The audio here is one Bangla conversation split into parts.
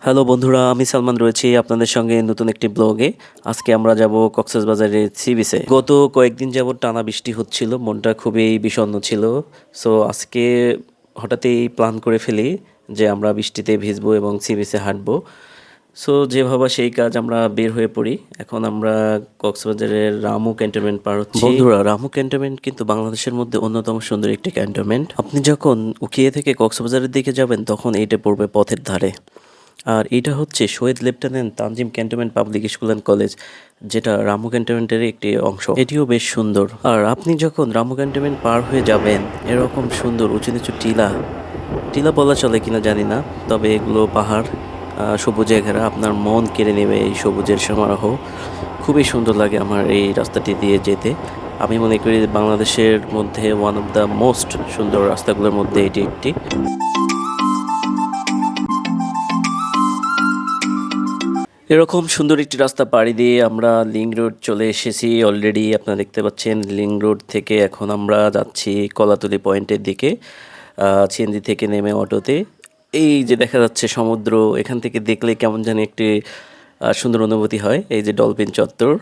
হ্যালো বন্ধুরা, আমি সালমান রয়েছি আপনাদের সঙ্গে নতুন একটি ব্লগে। আজকে আমরা যাব কক্সবাজারের সি বিচে। গত কয়েকদিন যাবত টানা বৃষ্টি হচ্ছিল, মনটা খুবই বিষণ্ণ ছিল। সো আজকে হঠাৎই প্ল্যান করে ফেলি যে আমরা বৃষ্টিতে ভিজবো এবং সি বিচে হাঁটবো। সো যে ভাবা সেই কাজ, আমরা বের হয়ে পড়ি। এখন আমরা কক্সবাজারের রামু ক্যান্টনমেন্ট পার হচ্ছি। বন্ধুরা, রামু ক্যান্টনমেন্ট কিন্তু বাংলাদেশের মধ্যে অন্যতম সুন্দর একটি ক্যান্টনমেন্ট। আপনি যখন উখিয়া থেকে কক্সবাজারের দিকে যাবেন তখন এইটা পড়বে পথের ধারে। আর এটা হচ্ছে শহীদ lieutenant Tanjim cantonment public school and college, যেটা রামু ক্যান্টনমেন্টের একটি অংশ। এটিও বেশ সুন্দর। আর আপনি যখন রামু ক্যান্টনমেন্ট পার হয়ে যাবেন, এরকম সুন্দর উঁচু নিচু টিলা টিলা বলা চলে কিনা জানি না, তবে এগুলো পাহাড়, সবুজে ঘেরা, আপনার মন কেড়ে নেবে এই সবুজের সমারোহ। খুবই সুন্দর লাগে আমার এই রাস্তাটি দিয়ে যেতে। আমি মনে করি বাংলাদেশের মধ্যে ওয়ান অফ দ্য মোস্ট সুন্দর রাস্তাগুলোর মধ্যে এটি একটি। এরকম সুন্দর একটি রাস্তা পাড়ি দিয়ে আমরা লিংক রোড চলে এসেছি অলরেডি। আপনারা দেখতে পাচ্ছেন লিংক রোড থেকে এখন আমরা যাচ্ছি কলাতলি পয়েন্টের দিকে, সিএনজি থেকে নেমে অটোতে। এই যে দেখা যাচ্ছে সমুদ্র, এখান থেকে দেখলে কেমন জানি একটি সুন্দর অনুভূতি হয়। এই যে ডলফিন চত্বর,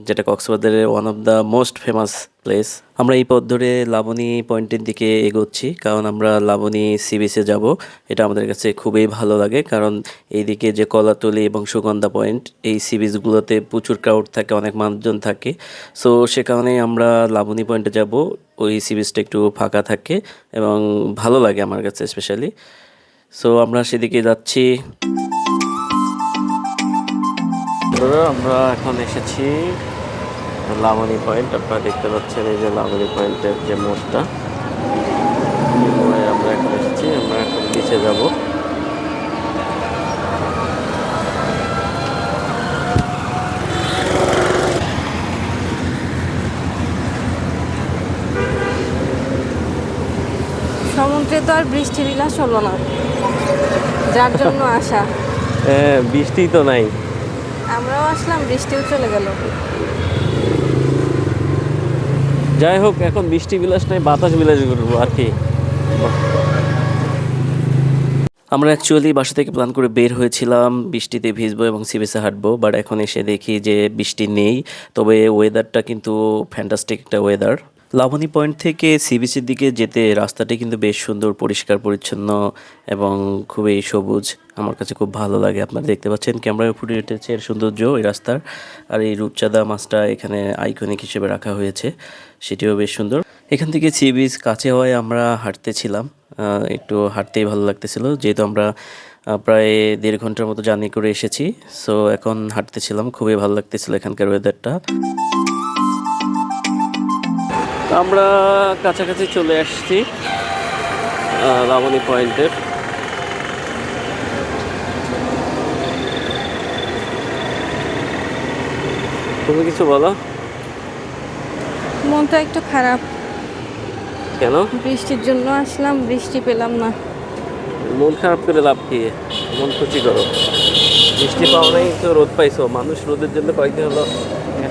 যেটা কক্সবাজারের one of the most famous place. আমরা এই পথ ধরে লাবণী পয়েন্টের দিকে এগোচ্ছি, কারণ আমরা লাবণী সি বিচে যাব। এটা আমাদের কাছে খুবই ভালো লাগে, কারণ এইদিকে যে কলাতলি এবং সুগন্ধা পয়েন্ট, এই সি বিচগুলোতে প্রচুর ক্রাউড থাকে, অনেক মানুষজন থাকে। সো সে কারণে আমরা লাবণী পয়েন্টে যাব। ওই সি বিচটা একটু ফাঁকা থাকে এবং ভালো লাগে আমার কাছে স্পেশালি। সো আমরা সেদিকে যাচ্ছি। আমরা এখন এসেছি লাবণী পয়েন্ট। আপনারা দেখতে পাচ্ছেন এই যে লাবণী পয়েন্টের যে মোড়টা, আমরা এখন এসেছি। আমরা এখন বিচে যাব। সমুদ্রে তো আর বৃষ্টি বিলাস হলো না, যার জন্য আসা। হ্যাঁ, বৃষ্টি তো নাই। আমরাও আসলাম, বৃষ্টিও চলে গেল। যাই হোক, এখন বৃষ্টি বিলাস নাই, বাতাস বিলাস করবো আর কি। আমরা অ্যাকচুয়ালি বাসা থেকে প্ল্যান করে বের হয়েছিলাম বৃষ্টিতে ভিজবো এবং সি বিচে হাঁটবো, বাট এখন এসে দেখি যে বৃষ্টি নেই। তবে ওয়েদারটা কিন্তু ফ্যান্টাস্টিক একটা ওয়েদার। লাবণী পয়েন্ট থেকে সি বিচের দিকে যেতে রাস্তাটি কিন্তু বেশ সুন্দর, পরিষ্কার পরিচ্ছন্ন এবং খুবই সবুজ। আমার কাছে খুব ভালো লাগে। আপনারা দেখতে পাচ্ছেন ক্যামেরায় ফুটে উঠেছে এর সৌন্দর্য এই রাস্তার। আর এই রূপচাঁদা মাছটা এখানে আইকনিক হিসেবে রাখা হয়েছে, সেটিও বেশ সুন্দর। এখান থেকে সি বিচ কাছে হওয়ায় আমরা হাঁটতেছিলাম। একটু হাঁটতেই ভালো লাগতেছিল, যেহেতু আমরা প্রায় 1.5 ঘন্টার মতো জার্নি করে এসেছি। সো এখন হাঁটতেছিলাম, খুবই ভালো লাগতেছিল এখানকার ওয়েদারটা। আমরা কাছাকাছি চলে আসছি লাবণী পয়েন্টের। তুমি কিছু বলো। মনটা একটু খারাপ। কেন? বৃষ্টির জন্য আসলাম, বৃষ্টি পেলাম না। মন খারাপ করে লাভ কি? মন খুশি করো। বৃষ্টি পাও নাই তো রোদ পাইছো। মানুষ রোদের জন্য কয়েকদিন হলো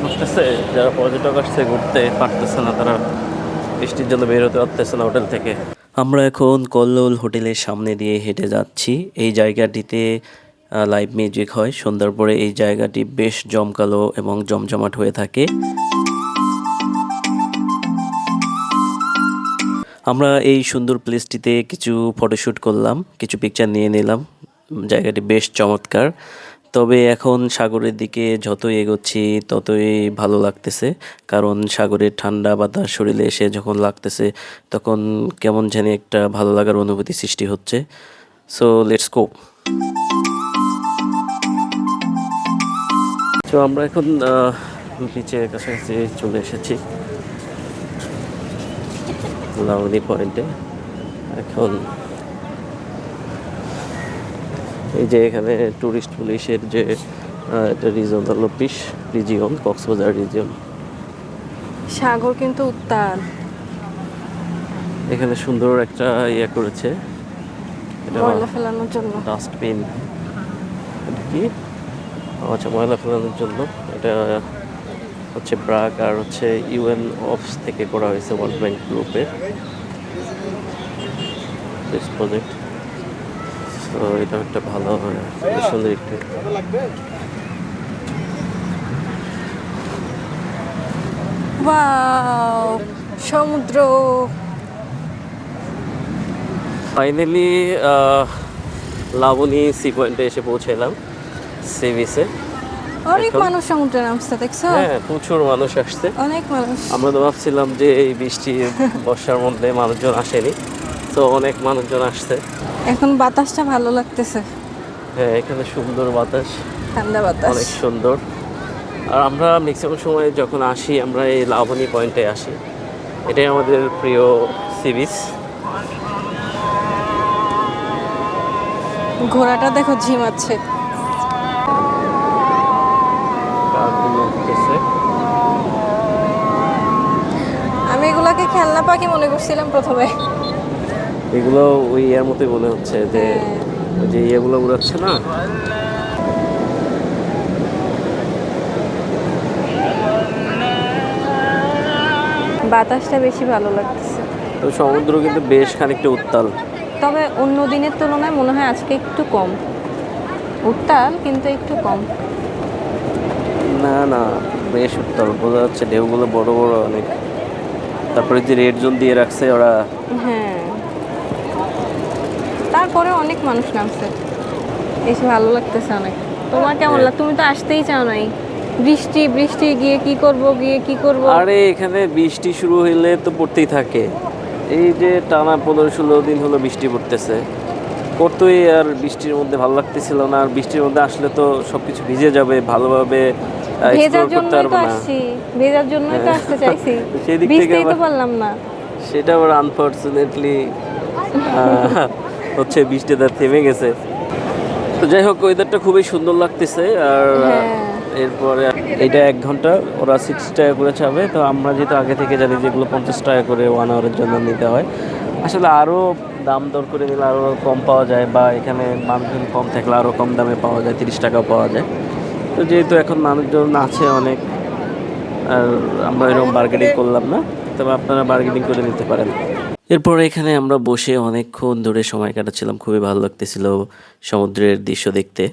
করতেছে, যারা পর্যটক আসছে ঘুরতে পারতেছে না, তারা বৃষ্টির জন্য বের হতে পারতেছে না হোটেল থেকে। আমরা এখন কল্লোল হোটেলের সামনে দিয়ে হেঁটে যাচ্ছি। এই জায়গাটিতে লাইভ মিউজিক হয় সন্ধ্যার পরে। এই জায়গাটি বেশ জমকালো এবং জমজমাট হয়ে থাকে। আমরা এই সুন্দর প্লেসটিতে কিছু ফটোশ্যুট করলাম, কিছু পিকচার নিয়ে নিলাম। জায়গাটি বেশ চমৎকার। তবে এখন সাগরের দিকে যতই এগোচ্ছি ততই ভালো লাগতেছে, কারণ সাগরের ঠান্ডা বাতাস শরীরে এসে যখন লাগতেছে তখন কেমন জানি একটা ভালো লাগার অনুভূতি সৃষ্টি হচ্ছে। So let's go. তো আমরা এখন বিচের কাছাকাছি চলে এসেছি, লাবণী পয়েন্টে। এখন এই যে এখানে টুরিস্ট পুলিশের যে একটা রিজন হলো ফিশ রিজিয়ন, কক্সবাজার রিজিয়ন। সাগর কিন্তু উত্তাল। এখানে সুন্দর একটা ইয়ে করেছে, ময়লা ফেলানোর জন্য। ডাস্টবিন। এটা কি? আচ্ছা, ময়লা ফেলানোর জন্য। এটা হচ্ছে ব্রাক আর হচ্ছে ইউএন অফিস থেকে করা হয়েছে, ওয়ার্ল্ড ব্যাংক গ্রুপের দিস প্রজেক্ট। তো এটা একটা ভালো সুন্দর একটু ওয়াও, সমুদ্র। ফাইনালি লাবণী সি পয়েন্টে এসে পৌঁছালাম, সি বিচে। অনেক মানুষ সমুদ্রে নামছে, দেখছো? হ্যাঁ, প্রচুর মানুষ আসছে। অনেক মানুষ। আমরা তো ভাবছিলাম যে এই বৃষ্টি বর্ষার মধ্যে মানুষজন আসেনি, তো অনেক মানুষজন আসছে। এখন বাতাসটা ভালো লাগতেছে, হ্যাঁ, এখানে সুন্দর বাতাস, ঠান্ডা বাতাস। অনেক সুন্দর। আর আমরা ম্যাক্সিমাম সময় যখন আসি আমরা এই লাবণী পয়েন্টে আসি, এটাই আমাদের প্রিয় সি বিচ। ঘোড়াটা দেখো ঝিমাচ্ছে। আমি এগুলাকে খেলনা পাখি মনে করছিলাম প্রথমে। এগুলো ওই ইয়ার মতোই মনে হচ্ছে যে ওই যে ইয়েগুলো উড়াচ্ছে না। বাতাসটা বেশি ভালো লাগতেছে। তো সমুদ্র কিন্তু বেশ খানিকটা উত্তাল। তবে অন্য দিনের তুলনায় মনে হয় আজকে একটু কম উত্তাল, কিন্তু একটু কম। না না, বেশ উত্তাল, বোঝা যাচ্ছে ঢেউগুলো বড় বড় অনেক। তারপরে যে রেড জোন দিয়ে রাখছে ওরা। হ্যাঁ, তারপরে অনেক মানুষ নামছে, বেশি ভালো লাগতেছে অনেক। তোমার কেমন হ্যাঁ। লাগে? তুমি তো আসতেই চাও নাই। বৃষ্টি বৃষ্টি, গিয়ে কি করব, গিয়ে কি করব। আরে এখানে বৃষ্টি শুরু হইলে তো পড়তেই থাকে। এই যে টানা 15-16 দিন হলো বৃষ্টি পড়তেছে, পড়তোই। আর বৃষ্টির মধ্যে ভালো লাগতেছিল না। আর বৃষ্টির মধ্যে আসলে তো সবকিছু ভিজে যাবে, ভালোভাবে ভেজার এক্সপ্লোর করতে জন্যই পারবো তো না। আসছি, ভেজার জন্যই তো হ্যাঁ। আসতে চাইছি। সেই দিক থেকে ভিজতেই তো আবার পারলাম না। সেটা আবার আনফর্চুনেটলি হচ্ছে বৃষ্টিটা থেমে গেছে। তো যাই হোক, ওয়েদারটা খুবই সুন্দর লাগতেছে। আর হ্যাঁ, এরপরে এটা 1 ঘন্টা, ওরা 60 টাকা করে চাবে। তো আমরা যেহেতু আগে থেকে জানি যেগুলো 50 টাকা করে 1 আওয়ারের জন্য নিতে হয়, আসলে আরও দাম দর করে নিলে আরও কম পাওয়া যায়, বা এখানে মানুষজন কম থাকলে আরও কম দামে পাওয়া যায়, 30 টাকাও পাওয়া যায়। তো যেহেতু এখন মানুষজন আছে অনেক, আর আমরা এরকম বার্গেনিং করলাম না, তবে আপনারা বার্গেনিং করে নিতে পারেন। এরপর এখানে আমরা বসে অনেকক্ষণ ধরে সময় কাটাচ্ছিলাম, খুবই ভালো লাগতেছিল সমুদ্রের দৃশ্য দেখতে।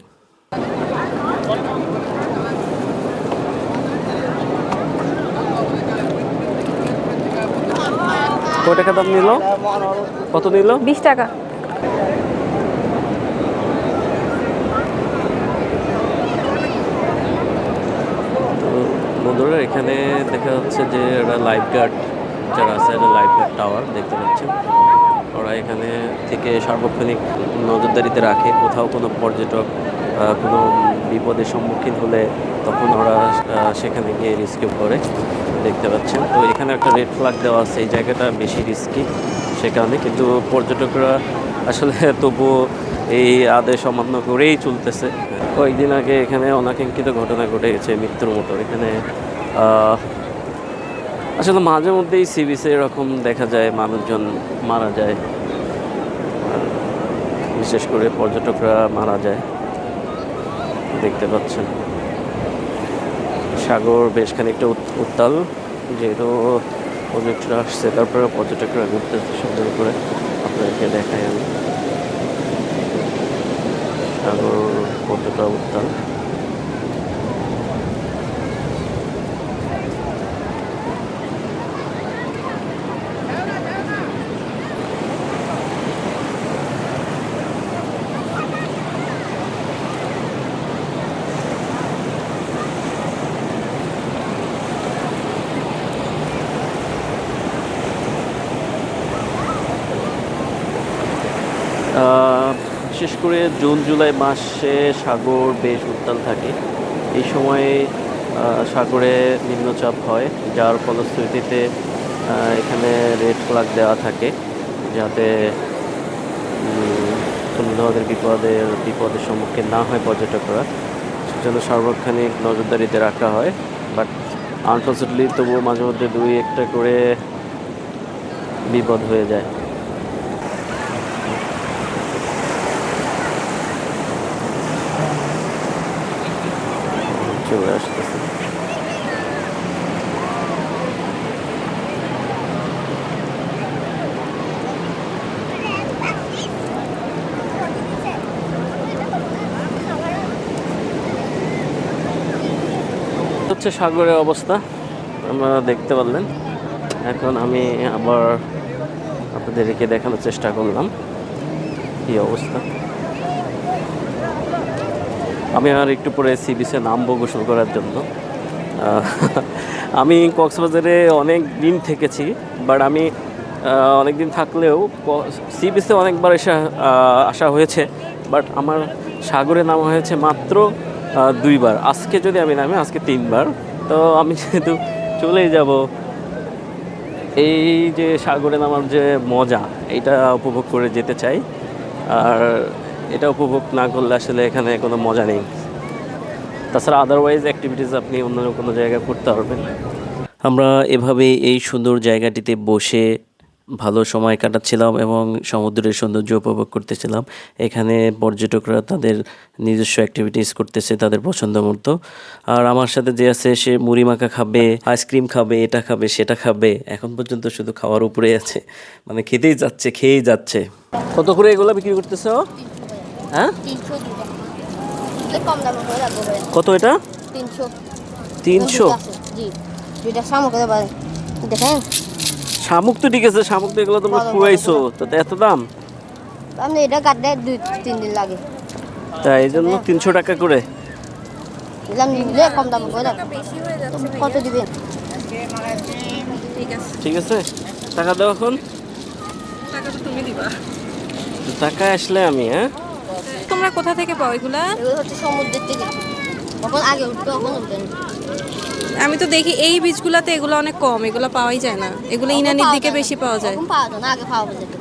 কয় টাকা দাম নিল? কত নিল? 20 টাকা। তো বন্ধুরা, এখানে দেখা যাচ্ছে যে ওরা লাইফ গার্ড যারা আছে, লাইফ গার্ড টাওয়ার দেখতে পাচ্ছেন। ওরা এখানে থেকে সার্বক্ষণিক নজরদারিতে রাখে। কোথাও কোনো পর্যটক কোনো বিপদের সম্মুখীন হলে তখন ওরা সেখানে গিয়ে রেস্কিউ করে, দেখতে পাচ্ছেন। তো এখানে একটা রেড ফ্ল্যাগ দেওয়া আছে, এই জায়গাটা বেশি রিস্কি সে কারণে। কিন্তু পর্যটকরা আসলে তবুও এই আদেশ অমান্য করেই চলতেছে। কয়েকদিন আগে এখানে অনাকাঙ্ক্ষিত ঘটনা ঘটে গেছে মৃত্যুর মতো। এখানে আসলে মাঝে মধ্যেই সি বিচে এরকম দেখা যায় মানুষজন মারা যায়, আর বিশেষ করে পর্যটকরা মারা যায়, দেখতে পাচ্ছেন। সাগর বেশ খানিকটা উত্তাল, যেহেতু পর্যটকরা আসছে, তারপরে পর্যটকরা ঘুরতে সুন্দর করে আপনাদেরকে দেখাই আমি। সাগর কতটা উত্তাল। বিশেষ করে জুন জুলাই মাসে সাগর বেশ উত্তাল থাকে। এই সময়ে সাগরে নিম্নচাপ হয়, যার ফলশ্রুতিতে এখানে রেড ফ্ল্যাগ দেওয়া থাকে, যাতে কোনো ধরনের বিপদের সম্মুখীন না হয় পর্যটকরা, সেজন্য সার্বক্ষণিক নজরদারিতে রাখা হয়। বাট আনফর্চুনেটলি তবুও মাঝে মধ্যে 2-1টা করে বিপদ হয়ে যায়। চলে আসতেছে। হচ্ছে সাগরের অবস্থা আমরা দেখতে পারলেন। এখন আমি আবার আপনাদেরকে দেখানোর চেষ্টা করলাম কি অবস্থা। আমি আর একটু পরে সি বিচে নামবো গোসল করার জন্য। আহ, আমি কক্সবাজারে অনেক দিন থেকেছি, বাট আমি অনেক দিন থাকলেও সি বিচে অনেকবার আসা হয়েছে, বাট আমার সাগরে নামা হয়েছে মাত্র 2বার। আজকে যদি আমি নামি, আজকে 3বার। তো আমি যেহেতু চলেই যাব, এই যে সাগরে নামার যে মজা, এটা উপভোগ করে যেতে চাই। আর এটা উপভোগ না করলে আসলে এখানে কোনো মজা নেই। তাছাড়া আদারওয়াইজ অ্যাক্টিভিটিস আপনি অন্য কোনো জায়গায় করতে পারবেন। আমরা এভাবে এই সুন্দর জায়গাটিতে বসে ভালো সময় কাটাচ্ছিলাম এবং সমুদ্রের সৌন্দর্য উপভোগ করতেছিলাম। এখানে পর্যটকরা তাদের নিজস্ব অ্যাক্টিভিটিস করতেছে তাদের পছন্দ মতো। আর আমার সাথে যে আছে সে মুড়ি মাখা খাবে, আইসক্রিম খাবে, এটা খাবে, সেটা খাবে। এখন পর্যন্ত শুধু খাওয়ার উপরেই আছে, মানে খেয়েই যাচ্ছে। কত করে এগুলো বিক্রি করতেছো? হ্যাঁ, 300 দুটো। এ কম দামে করে রাখবো ভাই। কত এটা? 300। 300? জি। দুইটা শামুক করে ভাই। দেখেন। শামুক তো ঠিক আছে, শামুক তো এগুলো তোমরা বড় বড় খুয়াইছো, তো এত দাম? আপনি এটা কাটলে 2-3 দিন লাগে। তাই এই জন্য 300 টাকা করে। নিলাম নিলে কম দামে করে রাখবো। কত দিবেন? ঠিক আছে, টাকা দাও এখন। তো টাকা আসলে আমি, হ্যাঁ। তোমরা কোথা থেকে পাও এগুলা? এগুলো হচ্ছে সমুদ্রের থেকে। কখন আগে উঠবে কখন উঠবেন? আমি তো দেখি এই বীজগুলাতে এগুলো অনেক কম, এগুলো পাওয়াই যায় না। এগুলো ইনানির দিকে বেশি পাওয়া যায়। কখন পাওয়া যায় না, আগে পাওয়া যেত।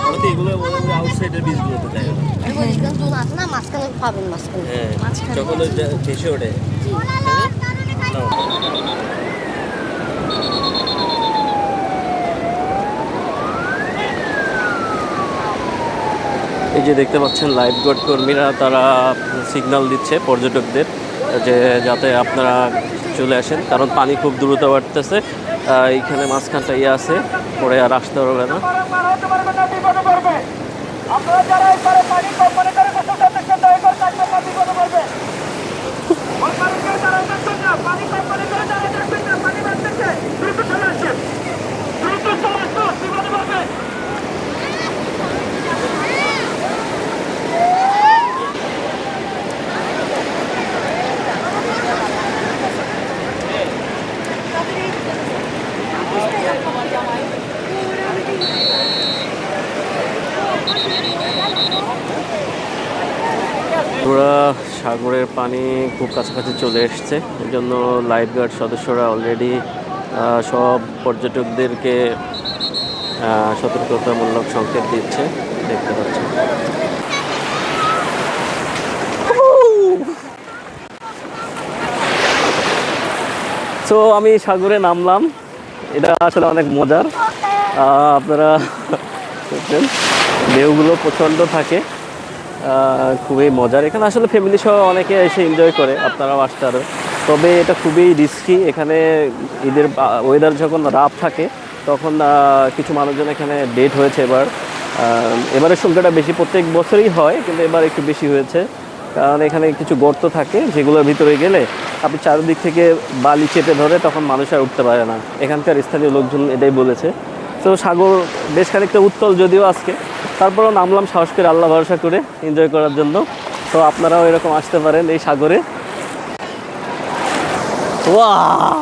আমি তো এগুলো আউটসাইডের বীজগুলোতে দেয়। এগুলো এখানে তুন আছে না, মাঝখানে পাবেন মাঝখানে। হ্যাঁ, যখন ভেসে ওঠে। জি। এই যে দেখতে পাচ্ছেন লাইফগার্ড কর্মীরা, তারা সিগন্যাল দিচ্ছে পর্যটকদের যে যাতে আপনারা চলে আসেন, কারণ পানি খুব দ্রুত বাড়তেছে। এইখানে মাঝখানটা আছে, পরে আর আসতে পারবে না। আপনারা যারা এবারে পানি কম মনে করে গোসল করতেছেন দয়া করে থাকবে পানি বিপদে পড়বে। ওই পানিকে যারা দেখছেন না, পানি কম মনে করে যারা দেখছেন না, পানি বাড়তেছে, দ্রুত চলে আসেন, দ্রুত চলে আসুন, বিপদে পড়বে। পুরা সাগরের পানি খুব কাছাকাছি চলে এসছে, এই জন্য লাইফগার্ড সদস্যরা অলরেডি সব পর্যটকদেরকে সতর্কতামূলক সংকেত দিচ্ছে, দেখতে পাচ্ছেন। সো আমি সাগরে নামলাম, এটা আসলে অনেক মজার। আপনারা দেখছেন ঢেউগুলো প্রচণ্ড থাকে, খুবই মজার। এখানে আসলে ফ্যামিলি সহ অনেকে এসে এনজয় করে, আপনারাও আসতে আরও। তবে এটা খুবই রিস্কি। এখানে ঈদের ওয়েদার যখন রাফ থাকে তখন কিছু মানুষজন এখানে ডেট হয়েছে এবারের সংখ্যাটা বেশি, প্রত্যেক বছরই হয় কিন্তু এবার একটু বেশি হয়েছে, কারণ এখানে কিছু গর্ত থাকে যেগুলোর ভিতরে গেলে আপনি চারিদিক থেকে বালি চেপে ধরে, তখন মানুষ আর উঠতে পারে না। এখানকার স্থানীয় লোকজন এটাই বলেছে। তো সাগর বেশ খানিকটা উত্তাল যদিও আজকে, তারপরেও নামলাম সাহস করে, আল্লাহ ভরসা করে এনজয় করার জন্য। তো আপনারাও এরকম আসতে পারেন এই সাগরে। ওয়াও,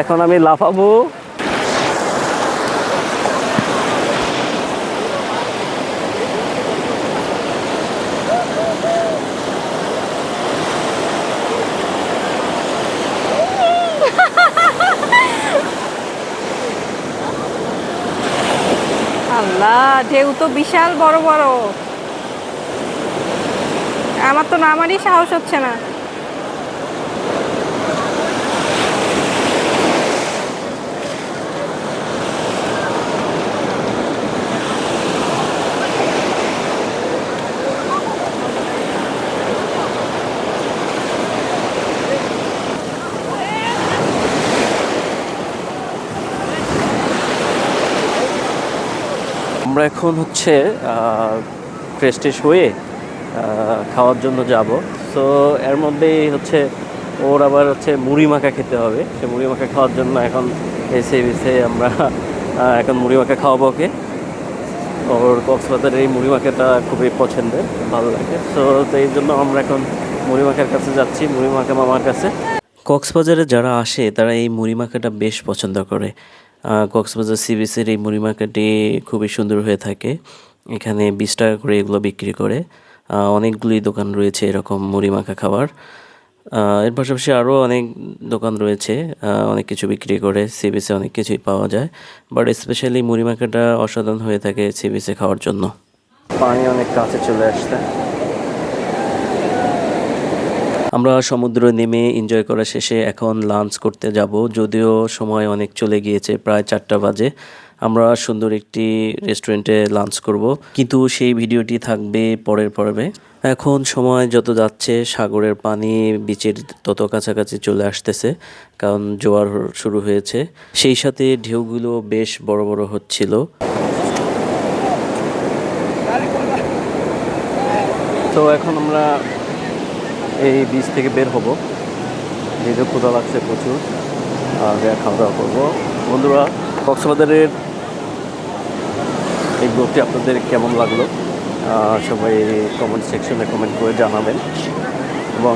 এখন আমি লাফাবো। আল্লাহ, ঢেউ তো বিশাল বড় বড়, আমার তো নামারই সাহস হচ্ছে না। আমরা এখন হচ্ছে ফ্রেশ ট্রেশ হয়ে খাওয়ার জন্য যাব। সো এর মধ্যেই হচ্ছে ওর আবার হচ্ছে মুড়ি মাখা খেতে হবে। সে মুড়ি মাখা খাওয়ার জন্য এখন এই সি বিচে আমরা এখন মুড়ি মাখা খাওয়াবো ওকে। ওর কক্সবাজারের এই মুড়ি মাখাটা খুবই পছন্দের, ভালো লাগে। তো এই জন্য আমরা এখন মুড়ি মাখার কাছে যাচ্ছি, মুড়ি মাখা মামার কাছে। কক্সবাজারে যারা আসে তারা এই মুড়ি মাখাটা বেশ পছন্দ করে। কক্সবাজার সি বিচের এই মুড়ি মাখাটি খুবই সুন্দর হয়ে থাকে। এখানে 20 টাকা করে এগুলো বিক্রি করে। অনেকগুলি দোকান রয়েছে এরকম মুড়ি মাখা খাবার। এর পাশাপাশি আরও অনেক দোকান রয়েছে, অনেক কিছু বিক্রি করে। সি বিচে অনেক কিছুই পাওয়া যায়, বাট স্পেশালি মুড়ি মাখাটা অসাধারণ হয়ে থাকে সি বিচে খাওয়ার জন্য। পানি অনেক কাছে চলে আসছে। আমরা সমুদ্র নেমে এনজয় করা শেষে এখন লাঞ্চ করতে যাব, যদিও সময় অনেক চলে গিয়েছে, প্রায় 4টা বাজে। আমরা সুন্দর একটি রেস্টুরেন্টে লাঞ্চ করব, কিন্তু সেই ভিডিওটি থাকবে পরের পর্বে। এখন সময় যত যাচ্ছে সাগরের পানি বিচের তত কাছাকাছি চলে আসতেছে, কারণ জোয়ার শুরু হয়েছে। সেই সাথে ঢেউগুলো বেশ বড় বড় হচ্ছিল। তো এখন আমরা এই বিচ থেকে বের হব। যেহেতু ক্ষুধা লাগছে প্রচুর, খাওয়া দাওয়া করবো। বন্ধুরা, কক্সবাজারের এই ব্লগটি আপনাদের কেমন লাগলো সবাই কমেন্ট সেকশনে কমেন্ট করে জানাবেন। এবং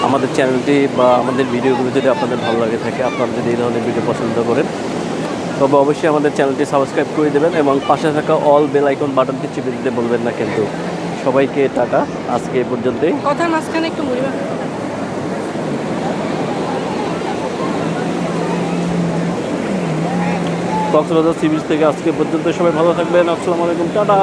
আমাদের চ্যানেলটি বা আমাদের ভিডিওগুলো যদি আপনাদের ভালো লাগে থাকে, আপনারা যদি এই ধরনের ভিডিও পছন্দ করেন, তবে অবশ্যই আমাদের চ্যানেলটি সাবস্ক্রাইব করে দেবেন এবং পাশে থাকা অল বেল আইকন বাটনটি চেপে দিতে বলবেন না কিন্তু। সবাইকে টাটা, আজকে এই পর্যন্তই। কথার মাঝখানে একটু মুড়ি মাখা। কক্সবাজার সি বিচ থেকে আজকে পর্যন্ত সবাই ভালো থাকবেন। আসসালামু আলাইকুম, টাটা।